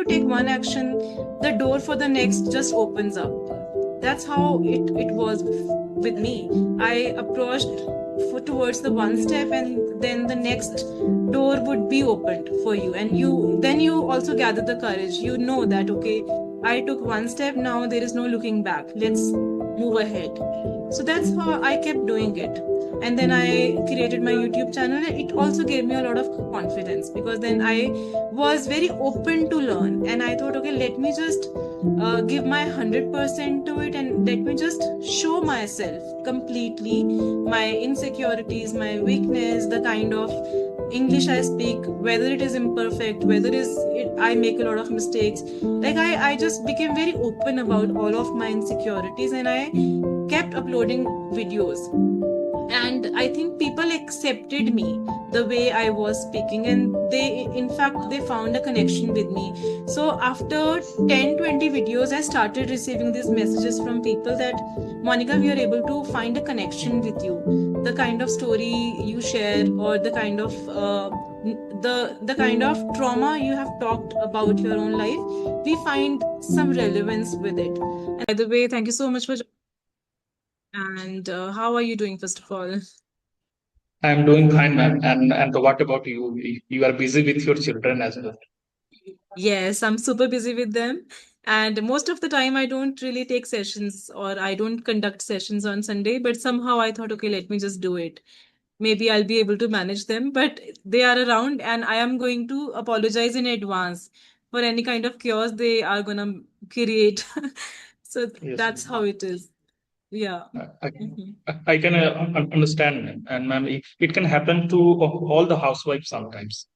you take one action, the door for the next just opens up. That's how it was with me. I approached towards the one step, and then the next door would be opened for you, and you also gather the courage. You know that, okay, I took one step, now there is no looking back, let's move ahead. So that's how I kept doing it. And then I created my YouTube channel, and it also gave me a lot of confidence, because then I was very open to learn, and I thought, okay, let me just give my 100% to it, and let me just show myself completely, my insecurities, my weakness, the kind of English I speak, whether it is imperfect, whether I make a lot of mistakes. Like I just became very open about all of my insecurities, and I kept uploading videos. And I think people accepted me the way I was speaking, and in fact, they found a connection with me. So after 10-20 videos, I started receiving these messages from people that, Monica, we are able to find a connection with you. The kind of story you share, or the kind of the kind of trauma you have talked about your own life, we find some relevance with it. And by the way, thank you so much for. And how are you doing, first of all? I'm doing fine, ma'am. And what about you? You are busy with your children as well. Yes, I'm super busy with them. And most of the time, I don't really take sessions, or I don't conduct sessions on Sunday. But somehow I thought, okay, let me just do it. Maybe I'll be able to manage them. But they are around, and I am going to apologize in advance for any kind of chaos they are going to create. So Yes, that's how ma'am. it is. Yeah. I, Mhm. I can understand, ma'am. And ma'am, it can happen to all the housewives sometimes.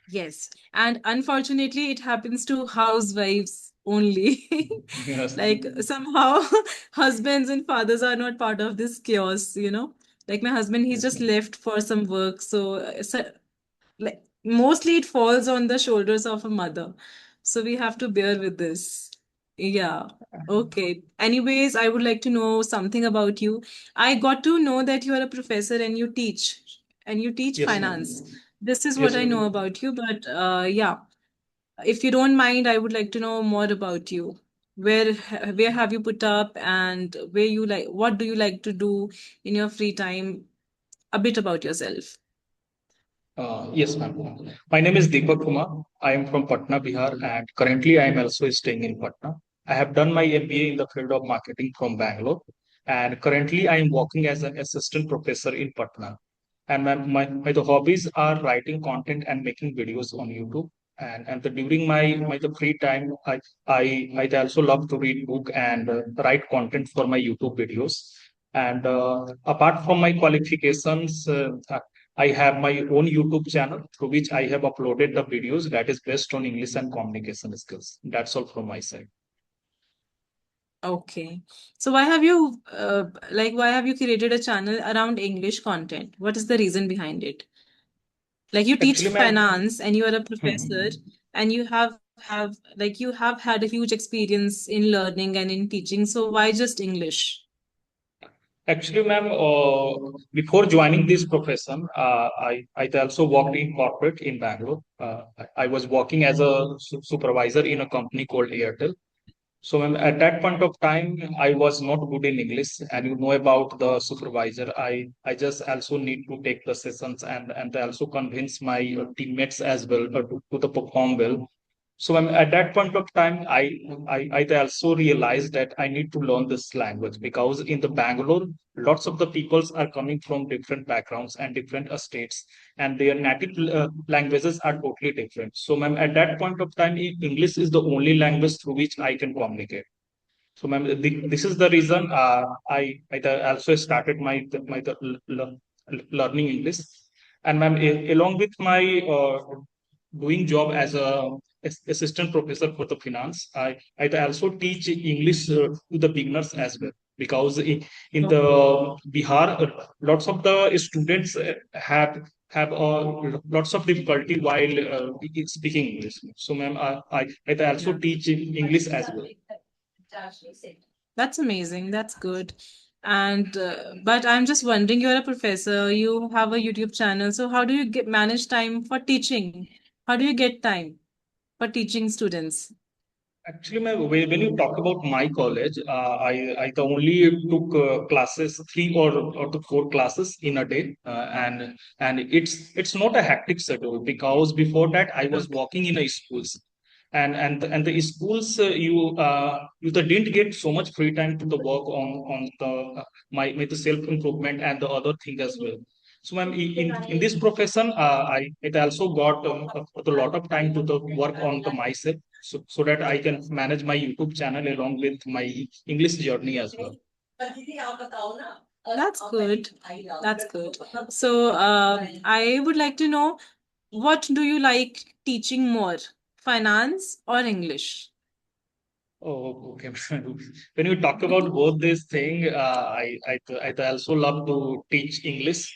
Yes. And unfortunately, it happens to housewives only. Yes. Like somehow husbands and fathers are not part of this chaos, you know? Like my husband, he's Yes, just ma'am. left for some work. So like mostly it falls on the shoulders of a mother. So we have to bear with this. Yeah. Okay. Anyways, I would like to know something about you. I got to know that you are a professor, and you teach Yes, finance. ma'am. This is what Yes, I know ma'am. about you, but yeah, if you don't mind, I would like to know more about you. Where have you put up, and where you like what do you like to do in your free time? A bit about yourself. Yes, ma'am. My name is Deepak Kumar. I am from Patna, Bihar, and currently I am also staying in Patna. I have done my MBA in the field of marketing from Bangalore, and currently I am working as an assistant professor in Patna. And the hobbies are writing content and making videos on YouTube. And during my the free time, I also love to read book and write content for my YouTube videos. And apart from my qualifications, I have my own YouTube channel through which I have uploaded the videos that is based on English and communication skills. That's all from my side. Okay. So why have you created a channel around English content? What is the reason behind it? Like you teach Actually, ma'am, finance, and you are a professor, and you have had a huge experience in learning and in teaching. So why just English? Actually, ma'am, before joining this profession, I also worked in corporate in Bangalore. I was working as a supervisor in a company called Airtel. So, ma'am, at that point of time, I was not good in English, and you know about the supervisor. I just also need to take the sessions and I also convince my teammates as well to the perform well. So at that point of time, I also realized that I need to learn this language because in the Bangalore, lots of the peoples are coming from different backgrounds and different states, and their native languages are totally different. So, ma'am, at that point of time, English is the only language through which I can communicate. So, ma'am, this is the reason I also started learning English, and ma'am, along with my doing job as a assistant professor for the finance, I also teach English to the beginners as well because in the Bihar, lots of the students have lots of difficulty while speaking English. So, ma'am, I also Yeah. teach English as well. That's amazing. That's good. And but I'm just wondering, you're a professor, you have a YouTube channel. So how do you manage time for teaching? How do you get time? for teaching students? Actually, when you talk about my college, I only took classes, three or to four classes in a day, and it's not a hectic schedule because before that I was Okay. working in a schools, and the schools you didn't get so much free time to the work on the my the self improvement and the other thing as well. So, ma'am, in this profession, I it also got a lot of time to the work on the myself, so that I can manage my YouTube channel along with my English journey as well. That's good. That's good. So, I would like to know, what do you like teaching more, finance or English? Oh, okay. When you talk about both this thing, I also love to teach English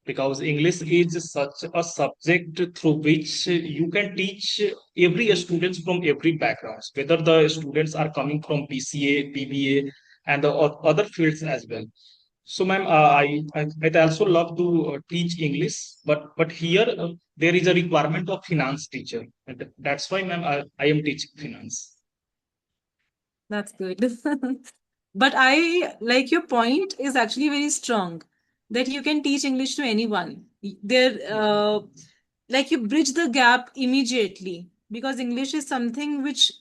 because English is such a subject through which you can teach every students from every background, whether the students are coming from BCA, BBA, and the other fields as well. So, ma'am, I also love to teach English, but here there is a requirement of finance teacher, and that's why, ma'am, I am teaching finance. That's good. But I like your point is actually very strong, that you can teach English to anyone. There, Yes. like you bridge the gap immediately, because English is something which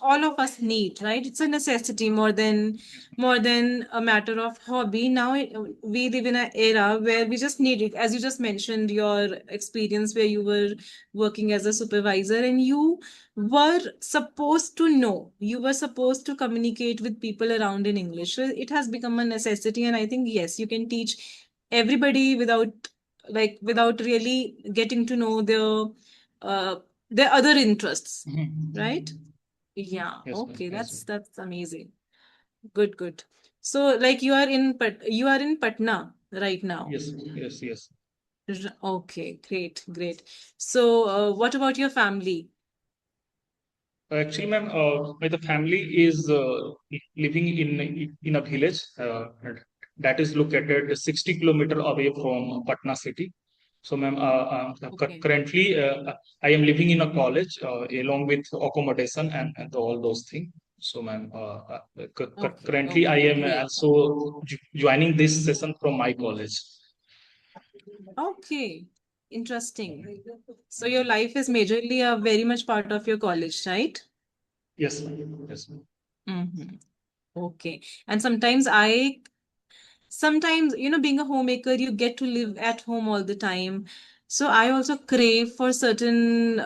all of us need, right? It's a necessity more than a matter of hobby. Now we live in an era where we just need it. As you just mentioned, your experience where you were working as a supervisor and you were supposed to know, you were supposed to communicate with people around in English. So it has become a necessity, and I think yes, you can teach everybody without really getting to know uh, their other interests, Mhm. right? Yeah. Yes, ma'am. Okay, Yes, that's ma'am. that's amazing. Good, good. So like you are in Patna right now. Yes, yes, yes. Okay, great, great. So what about your family? Actually, ma'am, the family is living in a village that is located 60 kilometer away from Patna city. So, ma'am, Okay. currently I am living in a college along with accommodation and all those things. So, ma'am, Okay, currently I okay, am great. also joining this session from my college. Okay, interesting. So your life is majorly a very much part of your college, right? Yes, ma'am. Yes, ma'am. Mm-hmm. Okay. And sometimes, being a homemaker, you get to live at home all the time. So I also crave for certain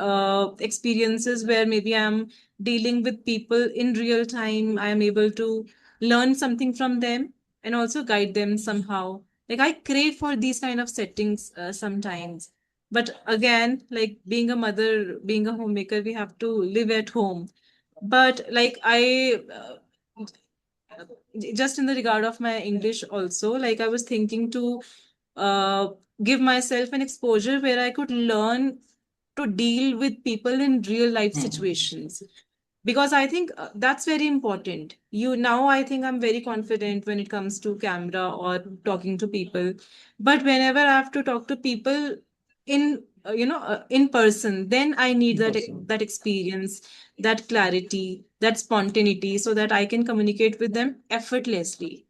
experiences where maybe I'm dealing with people in real time. I am able to learn something from them and also guide them somehow. Like I crave for these kind of settings sometimes. But again, like being a mother, being a homemaker, we have to live at home. But like just in the regard of my English also, like I was thinking to uh, give myself an exposure where I could learn to deal with people in real life Hmm. situations, because I think that's very important. Now I think I'm very confident when it comes to camera or talking to people, but whenever I have to talk to people in person, then I need In that person. experience, that clarity, that spontaneity, so that I can communicate with them effortlessly.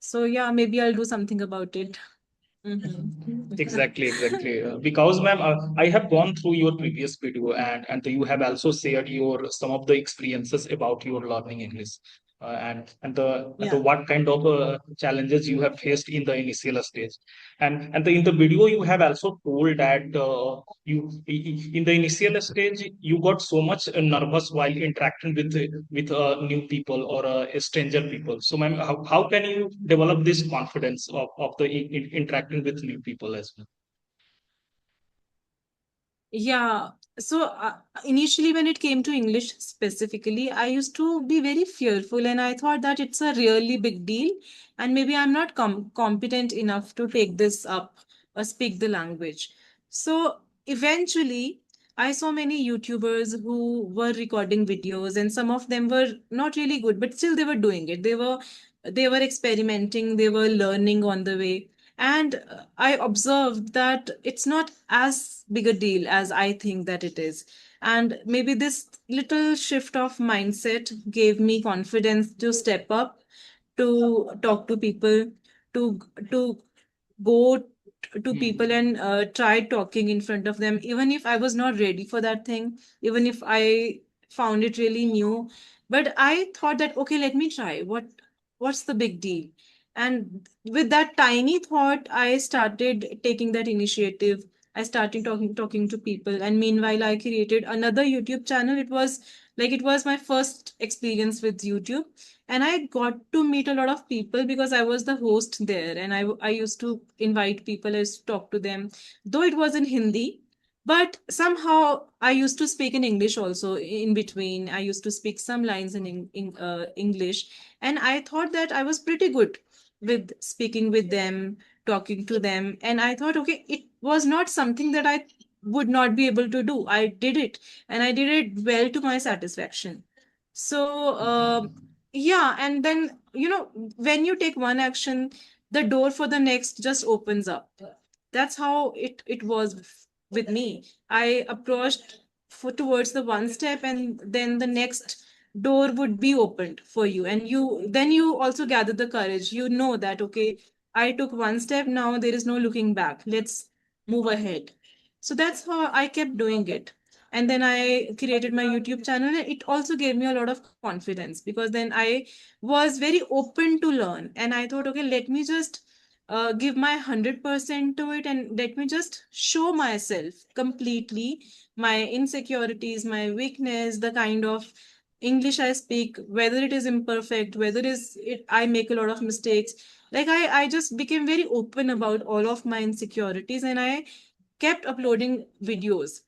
So yeah, maybe I'll do something about it. Mhm. Exactly, exactly. Because, ma'am, I have gone through your previous video, and you have also shared your some of the experiences about your learning English, and the Yeah. what kind of challenges you have faced in the initial stage, and in the video you have also told that in the initial stage you got so much nervous while interacting with new people or stranger people. So, ma'am, how can you develop this confidence of the interacting with new people as well? Yeah. So initially, when it came to English specifically, I used to be very fearful and I thought that it's a really big deal. And maybe I'm not competent enough to take this up or speak the language. So eventually, I saw many YouTubers who were recording videos, and some of them were not really good, but still they were doing it. They were experimenting, they were learning on the way, and I observed that it's not as big a deal as I think that it is. And maybe this little shift of mindset gave me confidence to step up, to talk to people, to go to people and try talking in front of them, even if I was not ready for that thing, even if I found it really new. But I thought that, okay, let me try. What's the big deal? And with that tiny thought, I started taking that initiative. I started talking to people, and meanwhile, I created another YouTube channel. It was my first experience with YouTube, and I got to meet a lot of people because I was the host there, and I used to invite people, I used to talk to them, though it was in Hindi. But somehow I used to speak in English also in between. I used to speak some lines in English, and I thought that I was pretty good with speaking with them, talking to them. And I thought, okay, it was not something that I would not be able to do. I did it, and I did it well to my satisfaction. So, yeah, and then, when you take one action, the door for the next just opens up. That's how it was with me. I approached towards the one step, and then the next door would be opened for you. And you also gather the courage. You know that, okay, I took one step, now there is no looking back. Let's move ahead. So that's how I kept doing it. And then I created my YouTube channel, and it also gave me a lot of confidence, because then I was very open to learn, and I thought, okay, let me just give my 100% to it, and let me just show myself completely, my insecurities, my weakness, the kind of English I speak, whether it is imperfect, whether I make a lot of mistakes. Like, I just became very open about all of my insecurities, and I kept uploading videos.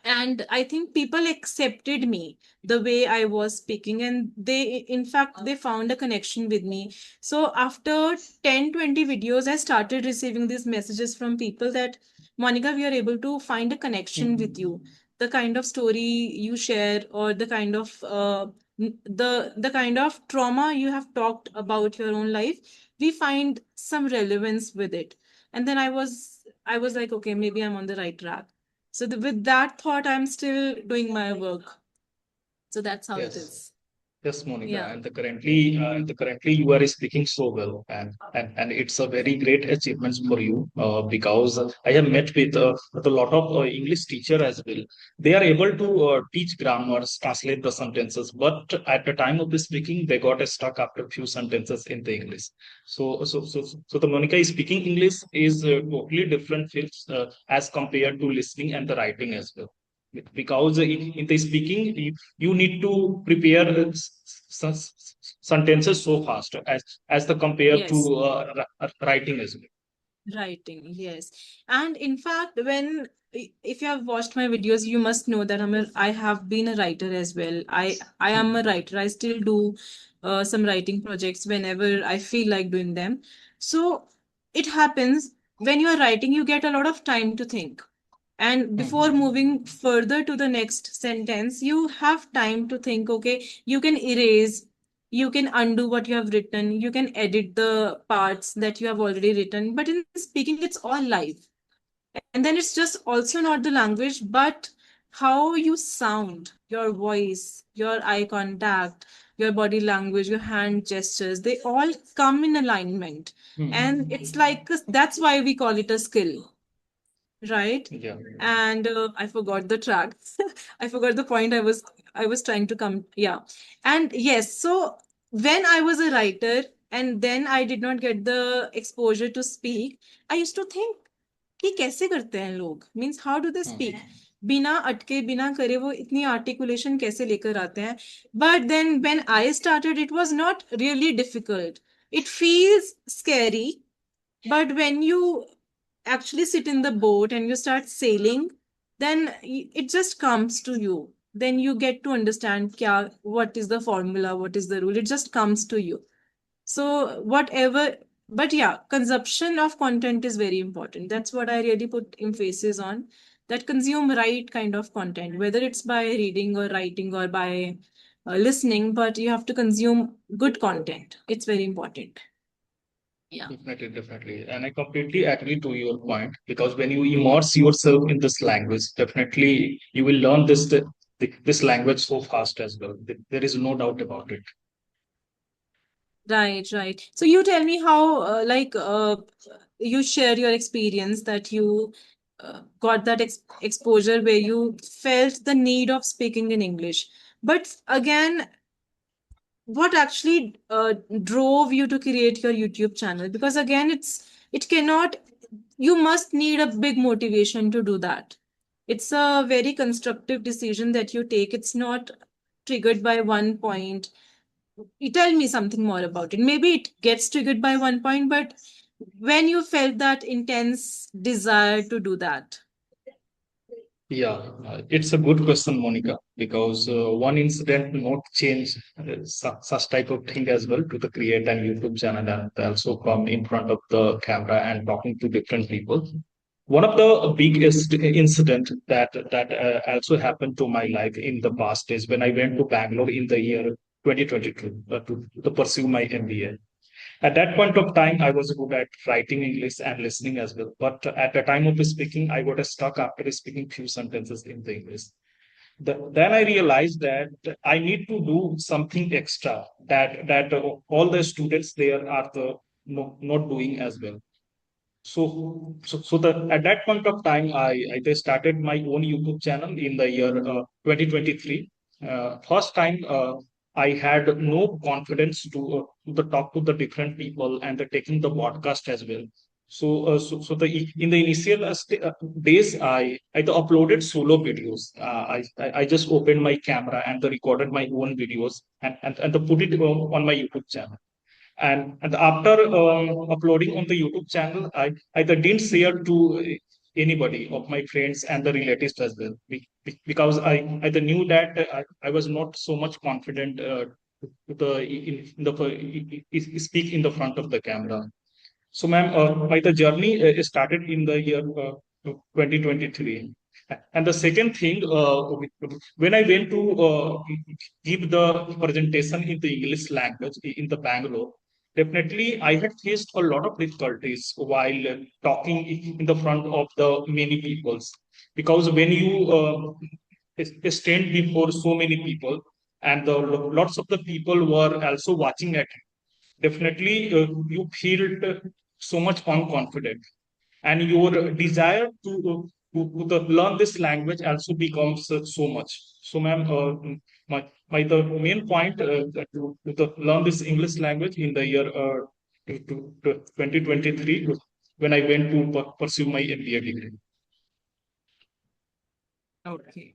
And I think people accepted me the way I was speaking, and they, in fact, they found a connection with me. So after 10-20 videos, I started receiving these messages from people that, Monica, we are able to find a connection with you. The kind of story you share, or the kind of the kind of trauma you have talked about your own life, we find some relevance with it. And then I was like, okay, maybe I'm on the right track. So with that thought, I'm still doing my work. So that's how it Yes. is. Yes, Monica, Yeah. and the currently you are speaking so well, and it's a very great achievement for you. Because I have met with a lot of English teacher as well. They are able to teach grammars, translate the sentences, but at the time of the speaking, they got stuck after few sentences in the English. So the Monica is speaking English is totally different fields as compared to listening and the writing as well. Because in the speaking, you need to prepare sentences so fast as the compared to Yes. writing as well. Writing, yes. And in fact, if you have watched my videos, you must know that I have been a writer as well. I am a Hmm. writer. I still do some writing projects whenever I feel like doing them. So it happens, when you are writing, you get a lot of time to think. And before Hmm. moving further to the next sentence, you have time to think, okay, you can erase, you can undo what you have written, you can edit the parts that you have already written. But in speaking, it's all live. And then it's just also not the language, but how you sound, your voice, your eye contact, your body language, your hand gestures, they all come in alignment. And Hmm. it's like, that's why we call it a skill, right? Yeah. And I forgot the track. I forgot the point I was trying to come. Yeah. And yes, so when I was a writer, and then I did not get the exposure to speak, I used to think कि कैसे करते हैं लोग, means how do they speak, Hmm. बिना अटके बिना करे वो इतनी आर्टिकुलेशन कैसे लेकर आते हैं. But then when I started, it was not really difficult. It feels scary, but when you actually sit in the boat and you start sailing, then it just comes to you. Then you get to understand what is the formula, what is the rule. It just comes to you. So, whatever, but yeah, consumption of content is very important. That's what I really put emphasis on. That consume right kind of content, whether it's by reading or writing or by listening, but you have to consume good content. It's very important. Yeah. Definitely, definitely. And I completely agree to your point because when you immerse yourself in this language, definitely you will learn this language so fast as well. There is no doubt about it. Right, right. So you tell me how, you share your experience that you got that exposure where you felt the need of speaking in English. But again, what actually drove you to create your YouTube channel? Because again, it cannot, you must need a big motivation to do that. It's a very constructive decision that you take. It's not triggered by one point. You tell me something more about it. Maybe it gets triggered by one point, but when you felt that intense desire to do that. Yeah, it's a good question, Monica, because one incident not change such type of thing as well to the create an YouTube channel and also come in front of the camera and talking to different people. One of the biggest incident that also happened to my life in the past is when I went to Bangalore in the year 2022 to pursue my MBA. At that point of time, I was good at writing English and listening as well. But at the time of speaking, I got stuck after speaking few sentences in the English. Then I realized that I need to do something extra that all the students there are not doing as well. At that point of time, I just started my own YouTube channel in the year 2023. First time, I had no confidence to talk to the different people and the taking the podcast as well. In the initial days, I uploaded solo videos. I just opened my camera and recorded my own videos and put it on my YouTube channel. And after uploading on the YouTube channel, I didn't share to anybody of my friends and the relatives as well because I knew that I was not so much confident speak in the front of the camera. So, ma'am, the journey started in the year 2023. And the second thing, when I went to give the presentation in the English language in the Bangalore, definitely I had faced a lot of difficulties while talking in the front of the many peoples. Because when you stand before so many people, and lots of the people were also watching at definitely you feel so much unconfident and your desire to learn this language also becomes so much so ma'am the main point to learn this english language in the year 2023 when I went to pursue my mba degree. Okay.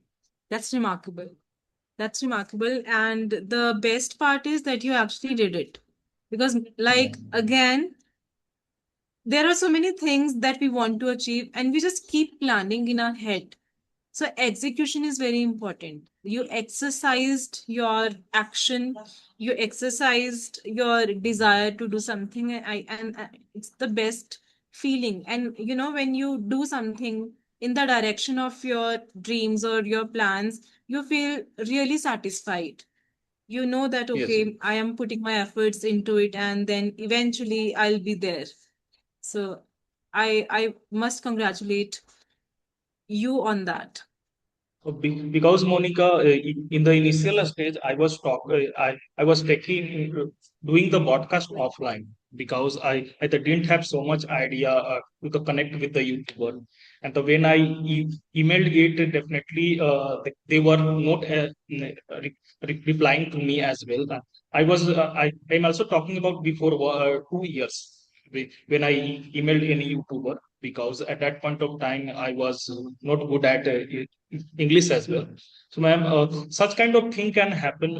That's remarkable. That's remarkable. And the best part is that you actually did it. Because, like, again, there are so many things that we want to achieve, and we just keep planning in our head. So, execution is very important. You exercised your action, you exercised your desire to do something, and it's the best feeling. And, when you do something in the direction of your dreams or your plans, you feel really satisfied. You know that, Yes. okay, I am putting my efforts into it, and then eventually I'll be there. So I must congratulate you on that. Because Monica, in the initial stage, I was taking doing the podcast offline because I didn't have so much idea to the connect with the YouTuber, and the when I emailed it, definitely they were not replying to me as well. I'm also talking about before 2 years when I emailed any YouTuber because at that point of time I was not good at English as well. So, ma'am, such kind of thing can happen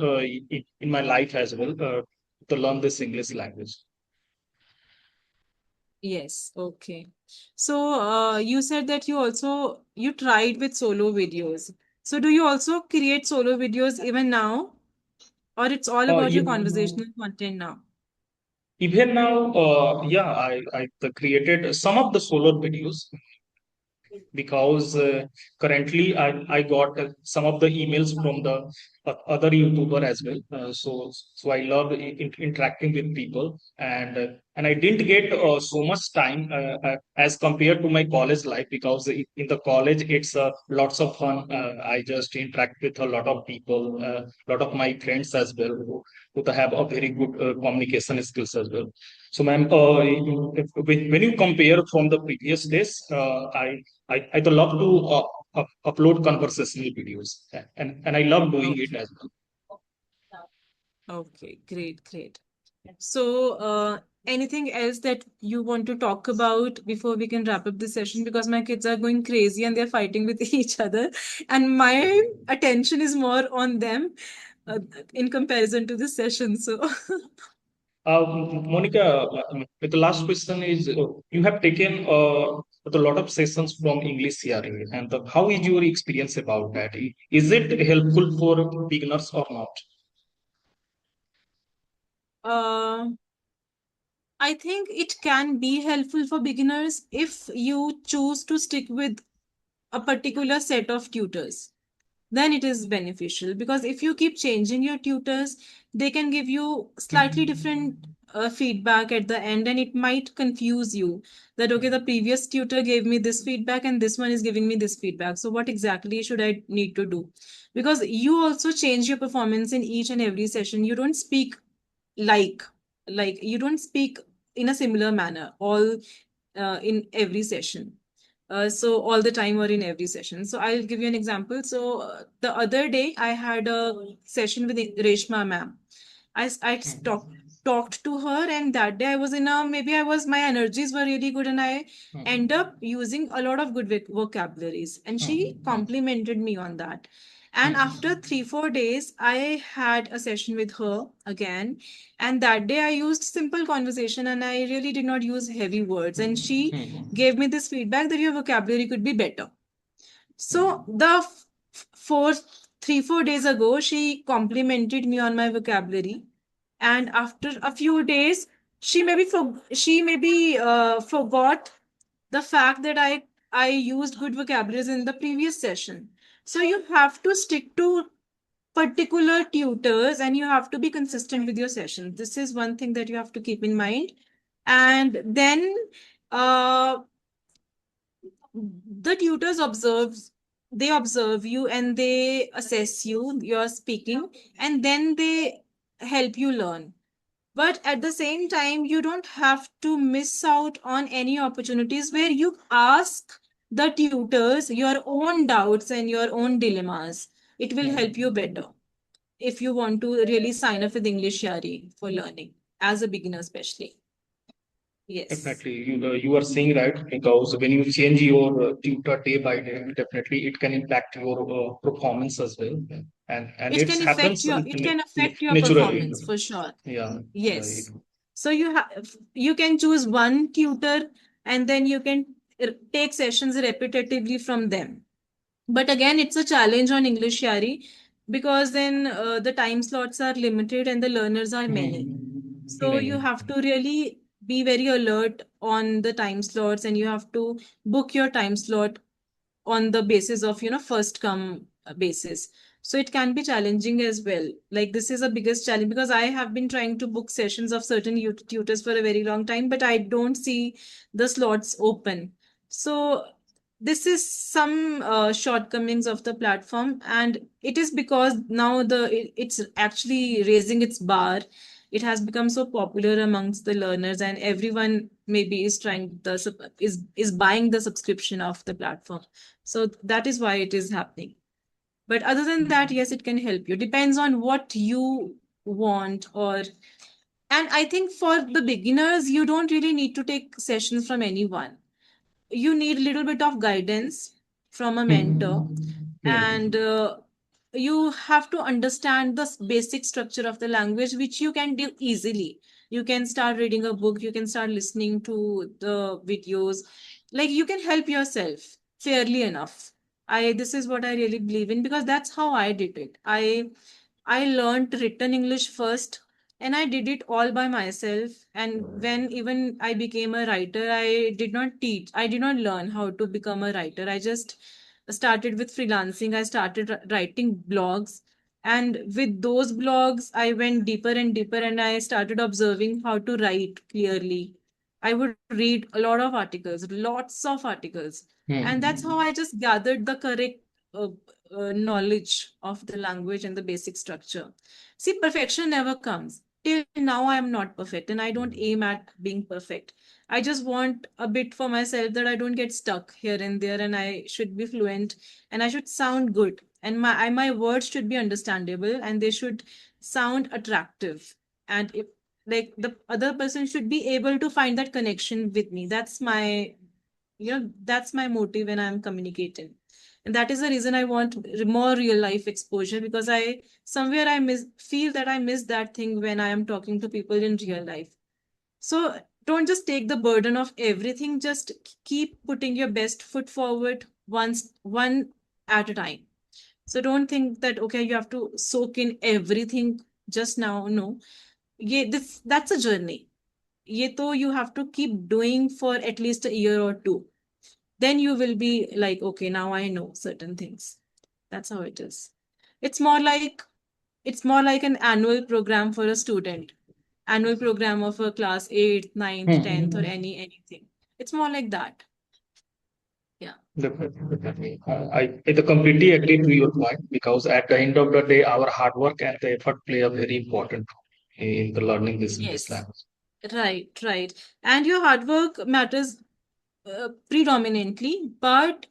in my life as well to learn this English language. Yes, okay. So, you said that you tried with solo videos. So, do you also create solo videos even now, or it's all about your Yeah, conversational content now? even now, yeah, I created some of the solo videos because currently I got some of the emails from the other YouTuber as well. So I love interacting with people, and I didn't get so much time as compared to my college life, because in the college it's lots of fun. I just interact with a lot of people, a lot of my friends as well, who have a very good communication skills as well. So, ma'am, when you compare from the previous days, I'd love to upload conversational videos, and I love doing it Okay. as well. Okay, great, great. So, anything else that you want to talk about before we can wrap up this session? Because my kids are going crazy and they're fighting with each other, and my attention is more on them uh, in comparison to this session. So, Monica, the last question is: you have taken a lot of sessions from English CRA, and how is your experience about that? Is it helpful for beginners or not? uh, I think it can be helpful for beginners if you choose to stick with a particular set of tutors. Then it is beneficial, because if you keep changing your tutors, they can give you slightly different feedback at the end, and it might confuse you that, okay, the previous tutor gave me this feedback and this one is giving me this feedback. So, what exactly should I need to do? Because you also change your performance in each and every session. You don't speak like you don't speak in a similar manner all in every session, so all the time or in every session. So I'll give you an example. So the other day I had a session with Reshma ma'am. I talked to her, and that day I was in a, maybe I was, my energies were really good, and I end up using a lot of good vocabularies, and she complimented me on that. And after 3 4 days I had a session with her again, and that day I used simple conversation and I really did not use heavy words, and she gave me this feedback that your vocabulary could be better. So the 4 days ago, she complimented me on my vocabulary, and after a few days, she maybe forgot the fact that I used good vocabularies in the previous session. So you have to stick to particular tutors, and you have to be consistent with your session. This is one thing that you have to keep in mind. And then uh, the tutors observe you and they assess you, your speaking, and then they help you learn. But at the same time, you don't have to miss out on any opportunities where you ask the tutors your own doubts and your own dilemmas. It will help you better if you want to really sign up with English Shari for learning as a beginner, especially. Yes. Definitely, you are saying right, because when you change your tutor day by day, definitely it can impact your performance as well, and It it can affect happens your naturally. performance for sure. Yeah, Yes. So you can choose one tutor, and then you can take sessions repetitively from them. But again, it's a challenge on English Shari, because then the time slots are limited and the learners are many. So you many. have to really be very alert on the time slots, and you have to book your time slot on the basis of, first come basis. So it can be challenging as well. Like, this is a biggest challenge, because I have been trying to book sessions of certain tutors for a very long time, but I don't see the slots open. So this is some shortcomings of the platform, and it is because now it's actually raising its bar. It has become so popular amongst the learners, and everyone maybe is trying is buying the subscription of the platform. So that is why it is happening. But other than that, yes, it can help you. Depends on what you want. And I think for the beginners, you don't really need to take sessions from anyone. You need a little bit of guidance from a mentor, and you have to understand the basic structure of the language, which you can do easily. You can start reading a book, you can start listening to the videos, like you can help yourself fairly enough. I This is what I really believe in, because that's how I did it. I learned written English first, and I did it all by myself. And when even I became a writer, I did not learn how to become a writer. I just started with freelancing. I started writing blogs. And with those blogs, I went deeper and deeper, and I started observing how to write clearly. I would read a lot of articles, lots of articles. And that's how I just gathered the correct uh, knowledge of the language and the basic structure. See, perfection never comes. Till now, I am not perfect, and I don't aim at being perfect. I just want a bit for myself that I don't get stuck here and there, and I should be fluent, and I should sound good, and my words should be understandable, and they should sound attractive. And if like the other person should be able to find that connection with me. That's my, that's my motive when I'm communicating. And that is the reason I want more real life exposure, because I somewhere I miss feel that I miss that thing when I am talking to people in real life. So don't just take the burden of everything, just keep putting your best foot forward, one at a time. So don't think that okay, you have to soak in everything just now. No. That's a journey. ये तो you have to keep doing for at least a year or two. Then you will be like, okay, now I know certain things. That's how it is. It's more like it's more like an annual program for a student, annual program of a class 8th, ninth, 10th, or anything. It's more like that. Yeah. Definitely. I completely agree to your point because at the end of the day, our hard work and the effort play a very important role in the learning this English Yes. language. Right. And your hard work matters predominantly, but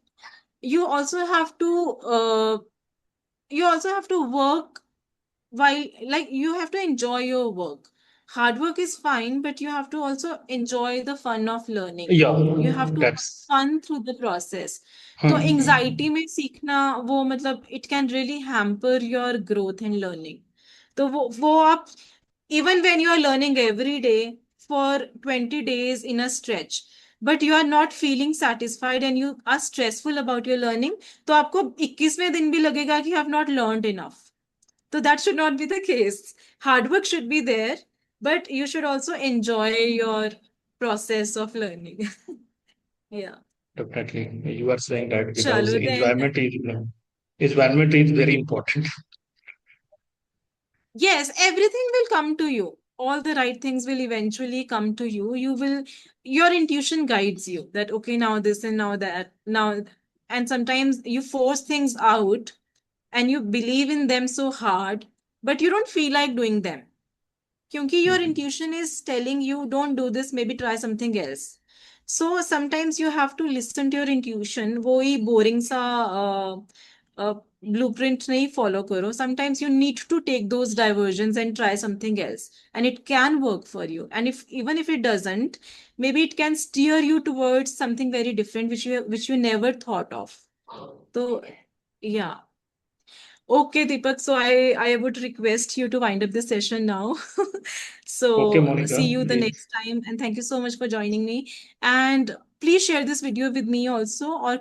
you also have to work while, like, you have to enjoy your work. Hard work is fine, but you have to also enjoy the fun of learning. Yeah, You have to have that's fun through the process. तो hmm. Anxiety में सीखना वो मतलब it can really hamper your growth and learning. तो वो आप, even when you are learning every day for 20 days in a stretch, but you are not feeling satisfied and you are stressful about your learning, तो आपको 21वें दिन भी लगेगा कि I have not learned enough. So that should not be the case. Hard work should be there, but you should also enjoy your process of learning. Yeah. Definitely. You are saying that because Chalo then. environment is very important. Yes, everything will come to you. All the right things will eventually come to you. Your intuition guides you that, okay, now this and now that. Now, and sometimes you force things out and you believe in them so hard, but you don't feel like doing them. क्योंकि your intuition is telling you don't do this, maybe try something else. So sometimes you have to listen to your intuition. वही boring सा blueprint नहीं follow करो. Sometimes you need to take those diversions and try something else, and it can work for you. And if even if it doesn't, maybe it can steer you towards something very different which you never thought of. So yeah. Okay, Deepak. So I would request you to wind up this session now. Okay, So see Monica. you the next time, and thank you so much for joining me. And please share this video with me also, or